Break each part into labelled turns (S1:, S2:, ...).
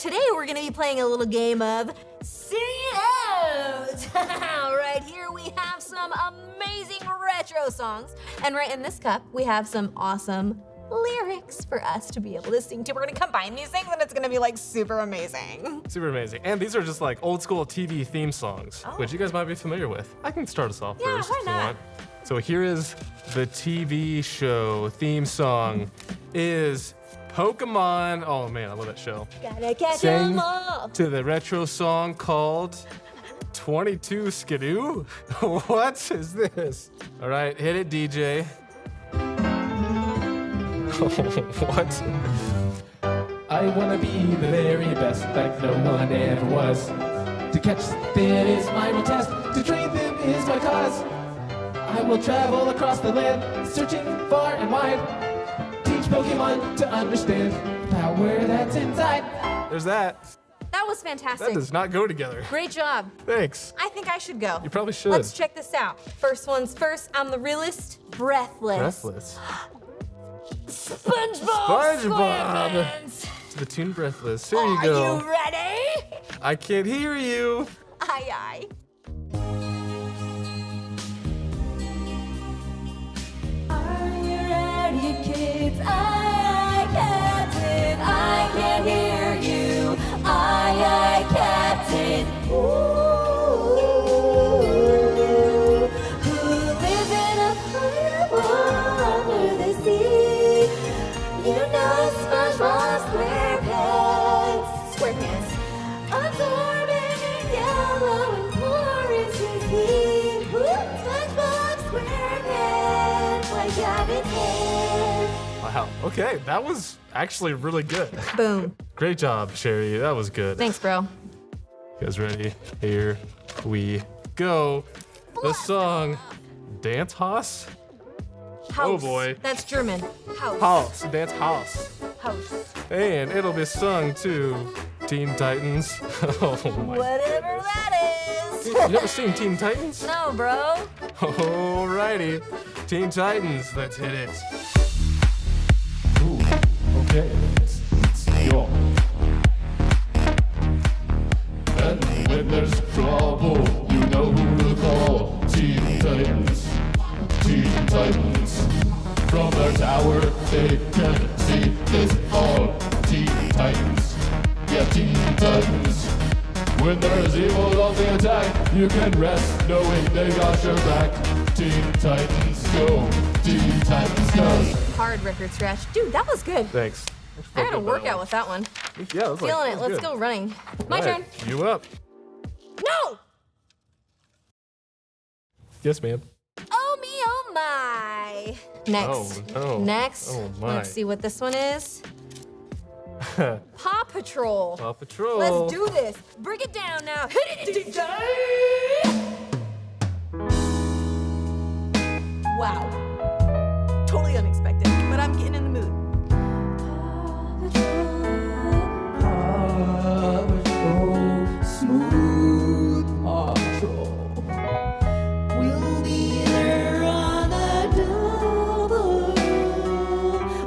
S1: today we're gonna be playing a little game of Sing It Out. Right here we have some amazing retro songs, and right in this cup we have some awesome lyrics for us to be able to sing to. We're gonna combine these things and it's gonna be like super amazing.
S2: Super amazing. And these are just like old school TV theme songs, which you guys might be familiar with. I can start us off first
S1: why
S2: if you
S1: not?
S2: want. So here is the TV show theme song is Pokemon. Oh man, I love that show.
S1: Gotta catch
S2: Sing
S1: 'em all.
S2: to the retro song called 22 Skidoo? What is this? All right, hit it, DJ. What?
S3: I wanna be the very best, like no one ever was. To catch them is my real test, to train them is my cause. I will travel across the land, searching far and wide. Teach Pokemon to understand the power that's inside.
S2: There's that.
S1: That was fantastic.
S2: That does not go together.
S1: Great job.
S2: Thanks.
S1: I think I should go.
S2: You probably should.
S1: Let's check this out. First one's first. I'm the realist. Breathless.
S2: Breathless.
S1: SpongeBob
S2: SpongeBob.
S1: SquarePants.
S2: To the tune Breathless. Here you go.
S1: Are you ready?
S2: I can't hear you.
S1: Aye, aye. Are you ready, kids? Aye, aye, Captain. I can hear you. Aye, aye, Captain. Ooh, who lives in a harbor under the sea? You know SpongeBob SquarePants. SquarePants. Absorbing in yellow and chorus is he. SpongeBob SquarePants, like Gavin hair.
S2: Wow. Okay, that was actually really good.
S1: Boom.
S2: Great job, Sherry. That was good.
S1: Thanks, bro.
S2: You guys ready? Here we go. The song Dance House?
S1: House.
S2: Oh, boy.
S1: That's German. House.
S2: House. Dance House.
S1: House.
S2: And it'll be sung to Teen Titans. Oh my.
S1: Whatever that is.
S2: You never seen Teen Titans?
S1: No, bro.
S2: Alrighty. Teen Titans, let's hit it.
S3: Ooh, okay, it's your. And when there's trouble, you know who to call. Teen Titans, Teen Titans. From their tower, they can see this all. Teen Titans, yeah, Teen Titans. When there's evil on the attack, you can rest knowing they got your back. Teen Titans go, Teen Titans go.
S1: Hard record scratch. Dude, that was good.
S2: Thanks.
S1: I had a workout with that one.
S2: Yeah, that's
S1: Feeling it. Let's go running. My turn.
S2: You up.
S1: No!
S2: Yes, ma'am.
S1: Oh me, oh my. Next.
S2: Oh, no.
S1: Next.
S2: Oh, my.
S1: Let's see what this one is. Paw Patrol.
S2: Paw Patrol.
S1: Let's do this. Break it down now. Hit it, DJ! Wow. Totally unexpected, but I'm getting in the mood.
S3: Paw Patrol, smooth Paw Patrol.
S1: We'll be there on the double.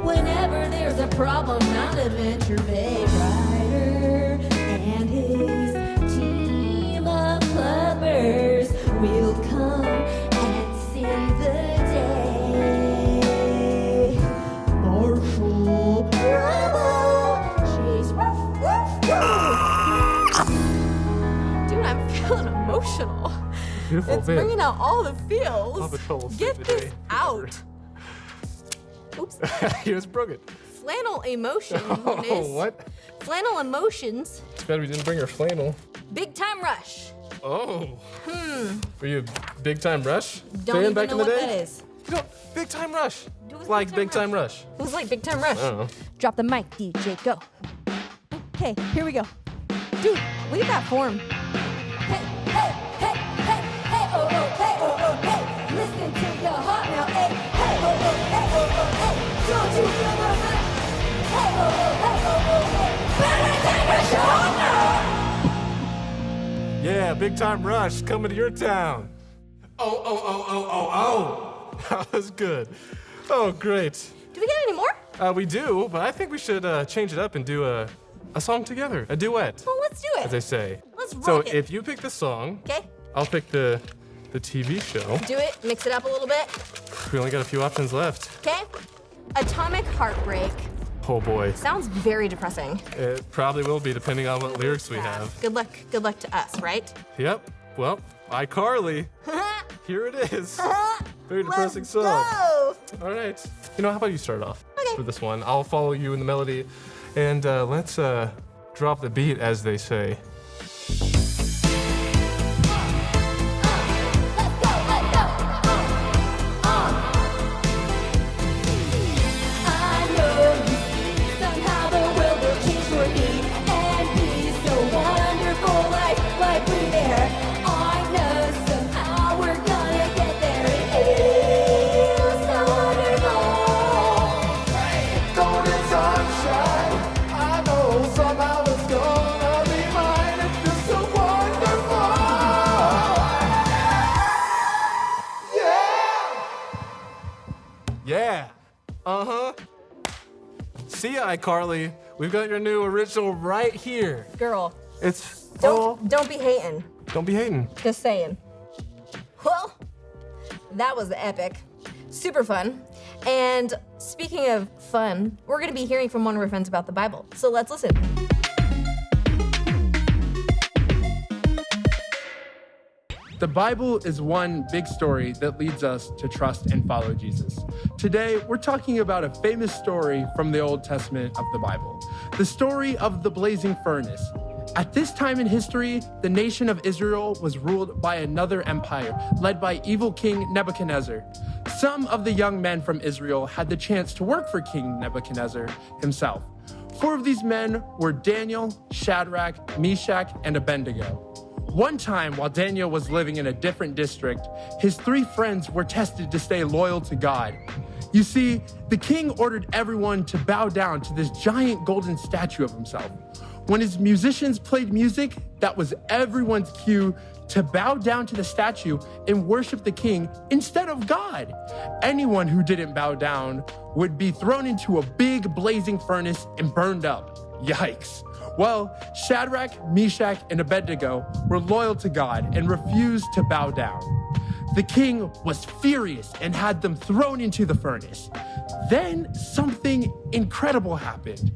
S1: Whenever there's a problem, Mount Adventure Bay Rider and his team of clubbers will come and save the day. Marshall, Rumble, Chase, woof, woof, woof. Dude, I'm feeling emotional.
S2: Beautiful
S1: It's
S2: bit.
S1: bringing out all the feels.
S2: Paw Patrol will
S1: Get
S2: save the
S1: this
S2: day.
S1: out. Oops.
S2: You just broke it.
S1: Flannel emotion.
S2: Oh, what?
S1: Flannel emotions.
S2: It's bad we didn't bring our flannel.
S1: Big time rush.
S2: Oh. Were you a Big Time Rush
S1: Don't
S2: fan
S1: even
S2: back
S1: know
S2: in the
S1: what
S2: day?
S1: that is.
S2: You know, Big Time Rush.
S1: It was
S2: Like Big Time Rush.
S1: It was like Big Time Rush.
S2: I don't know.
S1: Drop the mic, DJ. Go. Okay, here we go. Dude, look at that form. Hey, hey, hey, hey, hey, oh, oh, hey, oh, oh, hey. Listen to your heart now, hey, hey, oh, oh, hey, oh, oh, hey. Don't you feel the rush? Hey, oh, oh, hey, oh, oh, hey. Better take a shot now.
S2: Yeah, Big Time Rush coming to your town. Oh, oh, oh, oh, oh, oh. That was good. Oh, great.
S1: Do we get any more?
S2: We do, but I think we should change it up and do a a song together, a duet,
S1: Well, let's do
S2: as they
S1: it.
S2: say.
S1: Let's rock
S2: So
S1: it.
S2: if you pick the song,
S1: Okay,
S2: I'll pick the TV show.
S1: do it. Mix it up a little bit.
S2: We only got a few options left.
S1: Okay. Atomic Heartbreak.
S2: Oh boy.
S1: Sounds very depressing.
S2: It probably will be depending on what lyrics we have.
S1: Good luck. Good luck to us, right?
S2: Yep. Well, iCarly. Here it is. Very depressing
S1: Let's
S2: song.
S1: go.
S2: All right. How about you start off
S1: Okay.
S2: with this one? I'll follow you in the melody, and let's drop the beat, as they say.
S1: I know you see somehow the world will change for me and be so wonderful like we there. I know somehow we're gonna get there. It feels so wonderful.
S3: Golden sunshine, I know somehow it's gonna be mine. It feels so wonderful. Yeah!
S2: Yeah. Uh-huh. See ya, iCarly. We've got your new original right here.
S1: Girl,
S2: It's
S1: don't be hating.
S2: don't be hating.
S1: Just saying. Well, that was epic. Super fun. And speaking of fun, we're going to be hearing from one of our friends about the Bible. So let's listen.
S4: The Bible is one big story that leads us to trust and follow Jesus. Today, we're talking about a famous story from the Old Testament of the Bible, the story of the blazing furnace. At this time in history, the nation of Israel was ruled by another empire led by evil King Nebuchadnezzar. Some of the young men from Israel had the chance to work for King Nebuchadnezzar himself. 4 of these men were Daniel, Shadrach, Meshach, and Abednego. One time, while Daniel was living in a different district, his 3 friends were tested to stay loyal to God. You see, the king ordered everyone to bow down to this giant golden statue of himself. When his musicians played music, that was everyone's cue to bow down to the statue and worship the king instead of God. Anyone who didn't bow down would be thrown into a big blazing furnace and burned up. Yikes. Well, Shadrach, Meshach, and Abednego were loyal to God and refused to bow down. The king was furious and had them thrown into the furnace. Then something incredible happened.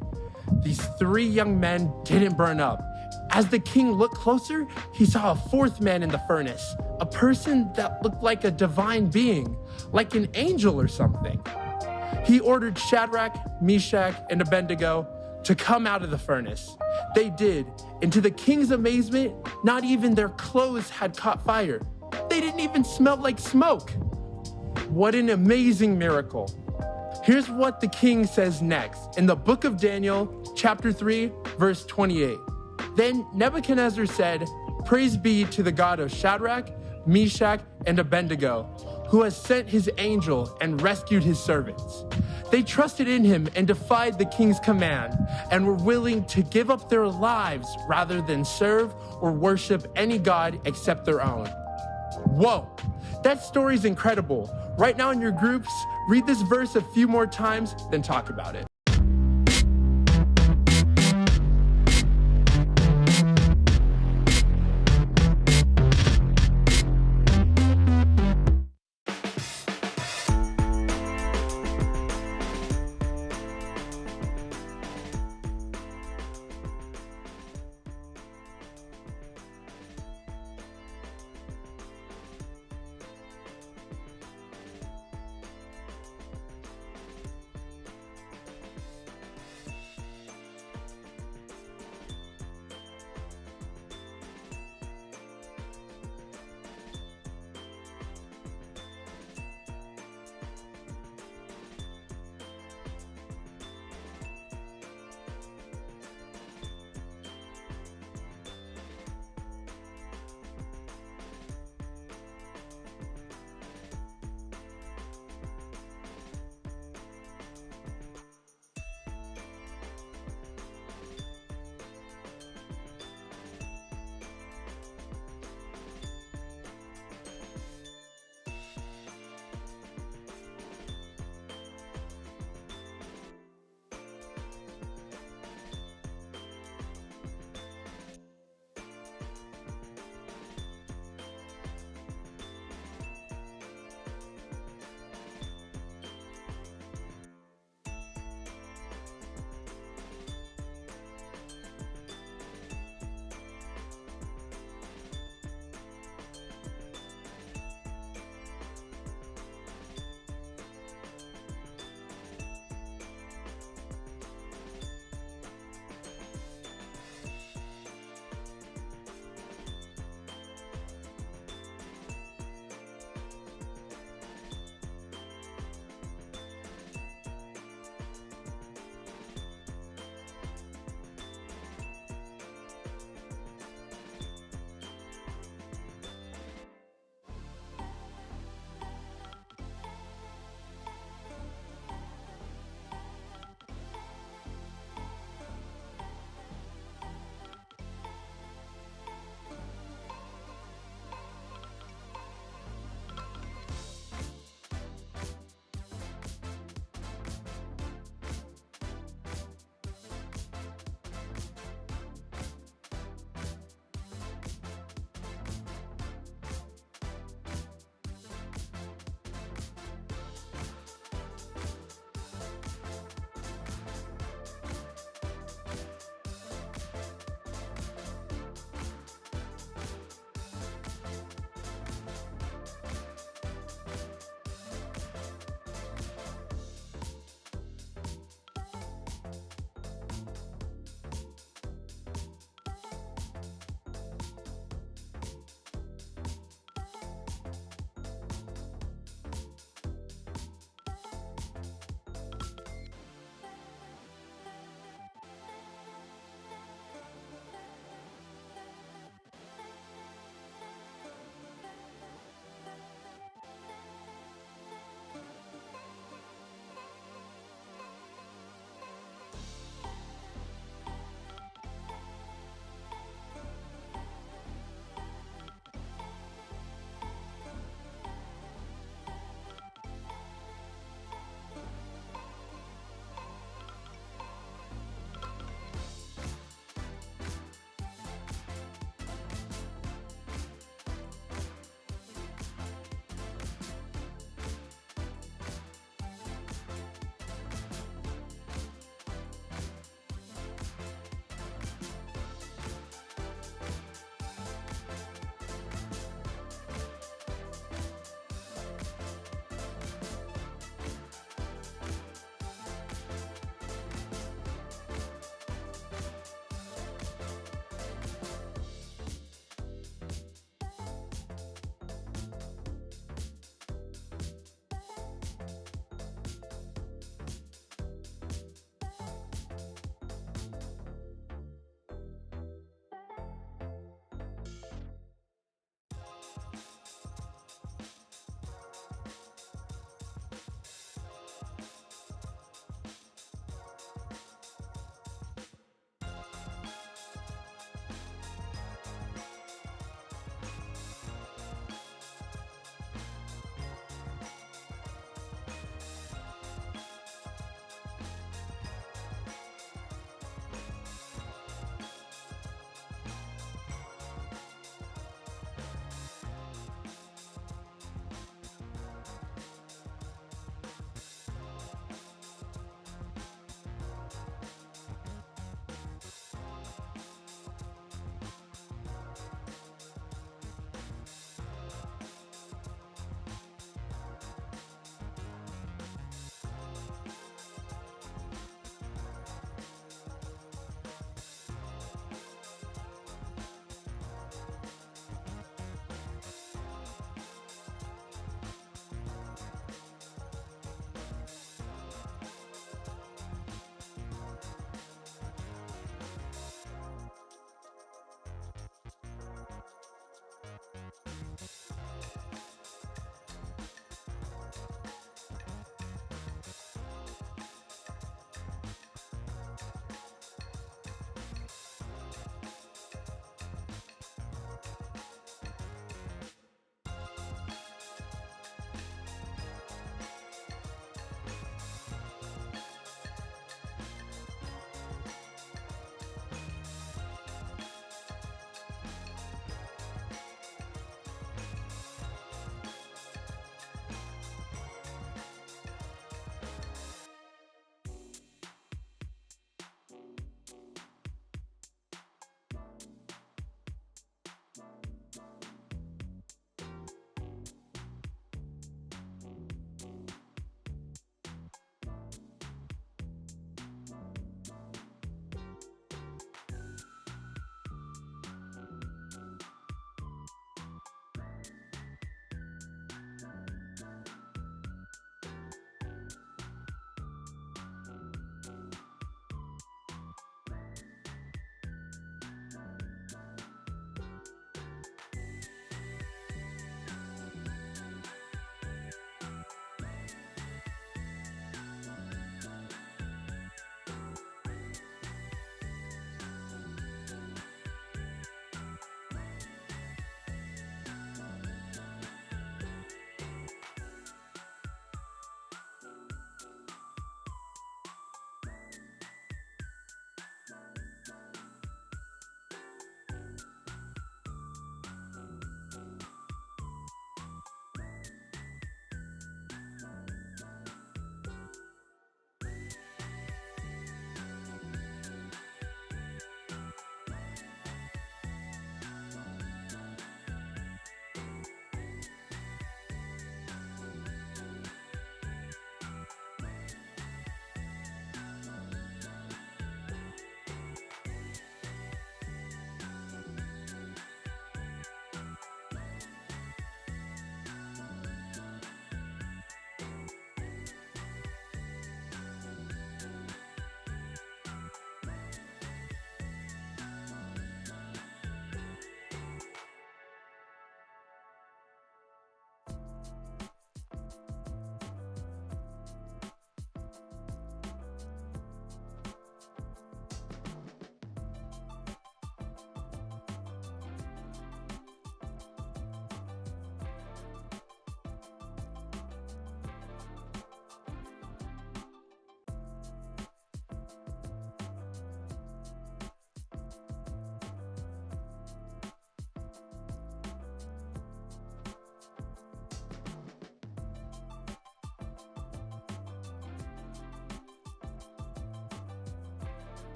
S4: These 3 young men didn't burn up. As the king looked closer, he saw a 4th man in the furnace, a person that looked like a divine being, like an angel or something. He ordered Shadrach, Meshach, and Abednego to come out of the furnace. They did, and to the king's amazement, not even their clothes had caught fire. They didn't even smell like smoke. What an amazing miracle. Here's what the king says next in the book of Daniel, chapter 3, verse 28. Then Nebuchadnezzar said, "Praise be to the God of Shadrach, Meshach, and Abednego, who has sent his angel and rescued his servants." They trusted in him and defied the king's command and were willing to give up their lives rather than serve or worship any god except their own. Whoa, that story's incredible. Right now in your groups, read this verse a few more times, then talk about it.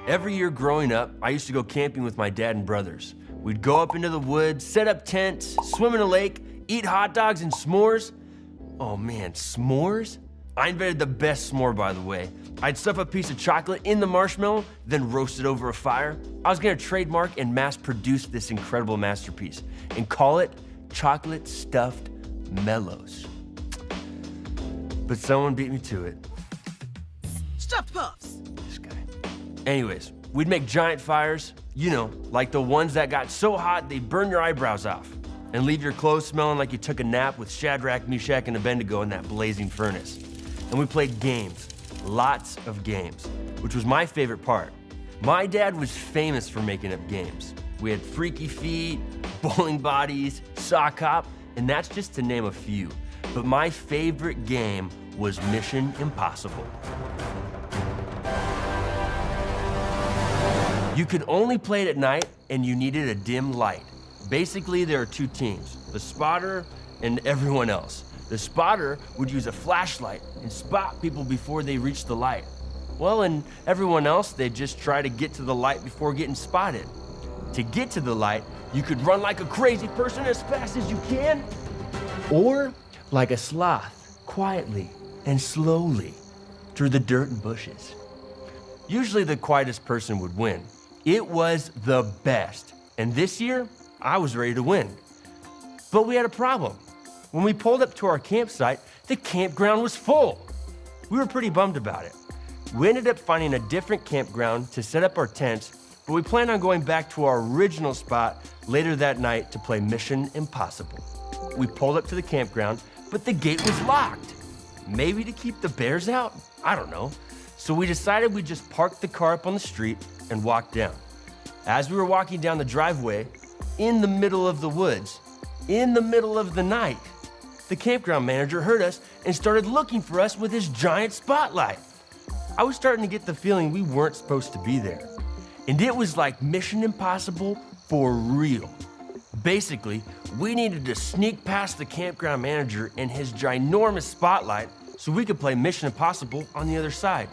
S5: Every year growing up, I used to go camping with my dad and brothers. We'd go up into the woods, set up tents, swim in a lake, eat hot dogs and s'mores. Oh man, s'mores? I invented the best s'more, by the way. I'd stuff a piece of chocolate in the marshmallow, then roast it over a fire. I was gonna trademark and mass produce this incredible masterpiece and call it Chocolate Stuffed Mellows. But someone beat me to it.
S6: Stuffed puffs.
S5: This guy. Anyways, we'd make giant fires, you know, like the ones that got so hot they burn your eyebrows off and leave your clothes smelling like you took a nap with Shadrach, Meshach, and Abednego in that blazing furnace. And we played games, lots of games, which was my favorite part. My dad was famous for making up games. We had Freaky Feet, Bowling Bodies, Sock Hop, and that's just to name a few. But my favorite game was Mission Impossible. You could only play it at night and you needed a dim light. Basically, there are two teams, the spotter and everyone else. The spotter would use a flashlight and spot people before they reached the light. Well, and everyone else, they'd just try to get to the light before getting spotted. To get to the light, you could run like a crazy person as fast as you can, or like a sloth, quietly and slowly through the dirt and bushes. Usually the quietest person would win. It was the best. And this year, I was ready to win. But we had a problem. When we pulled up to our campsite, the campground was full. We were pretty bummed about it. We ended up finding a different campground to set up our tents, but we planned on going back to our original spot later that night to play Mission Impossible. We pulled up to the campground, but the gate was locked. Maybe to keep the bears out? I don't know. So we decided we'd just park the car up on the street and walk down. As we were walking down the driveway, in the middle of the woods, in the middle of the night, the campground manager heard us and started looking for us with his giant spotlight. I was starting to get the feeling we weren't supposed to be there. And it was like Mission Impossible for real. Basically, we needed to sneak past the campground manager and his ginormous spotlight so we could play Mission Impossible on the other side.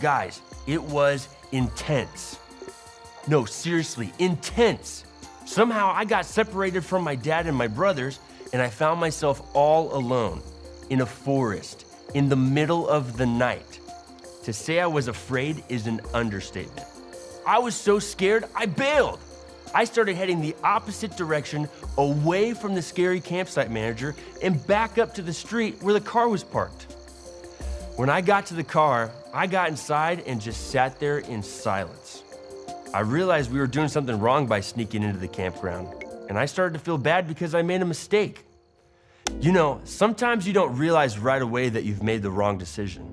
S5: Guys, it was intense. No, seriously, intense. Somehow I got separated from my dad and my brothers, and I found myself all alone in a forest in the middle of the night. To say I was afraid is an understatement. I was so scared, I bailed. I started heading the opposite direction, away from the scary campsite manager and back up to the street where the car was parked. When I got to the car, I got inside and just sat there in silence. I realized we were doing something wrong by sneaking into the campground, and I started to feel bad because I made a mistake. You know, sometimes you don't realize right away that you've made the wrong decision.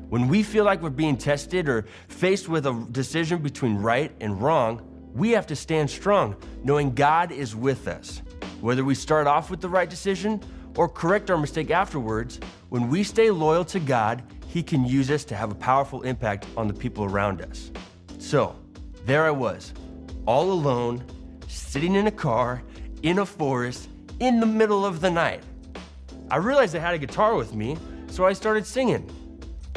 S5: When we feel like we're being tested or faced with a decision between right and wrong, we have to stand strong, knowing God is with us. Whether we start off with the right decision or correct our mistake afterwards, when we stay loyal to God, He can use us to have a powerful impact on the people around us. So, there I was, all alone, sitting in a car, in a forest, in the middle of the night. I realized I had a guitar with me, so I started singing.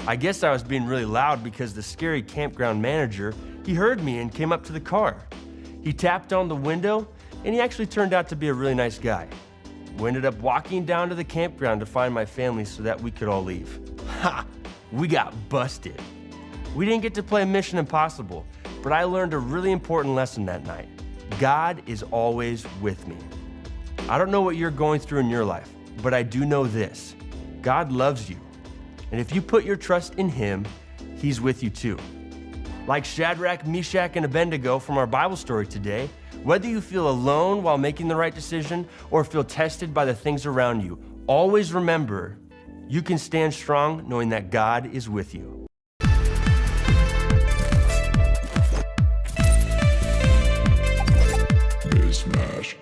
S5: I guess I was being really loud because the scary campground manager, he heard me and came up to the car. He tapped on the window, and he actually turned out to be a really nice guy. We ended up walking down to the campground to find my family so that we could all leave. Ha! We got busted. We didn't get to play Mission Impossible, but I learned a really important lesson that night. God is always with me. I don't know what you're going through in your life, but I do know this. God loves you. And if you put your trust in Him, He's with you too. Like Shadrach, Meshach, and Abednego from our Bible story today, whether you feel alone while making the right decision or feel tested by the things around you, always remember, you can stand strong knowing that God is with you.
S3: Mismatch.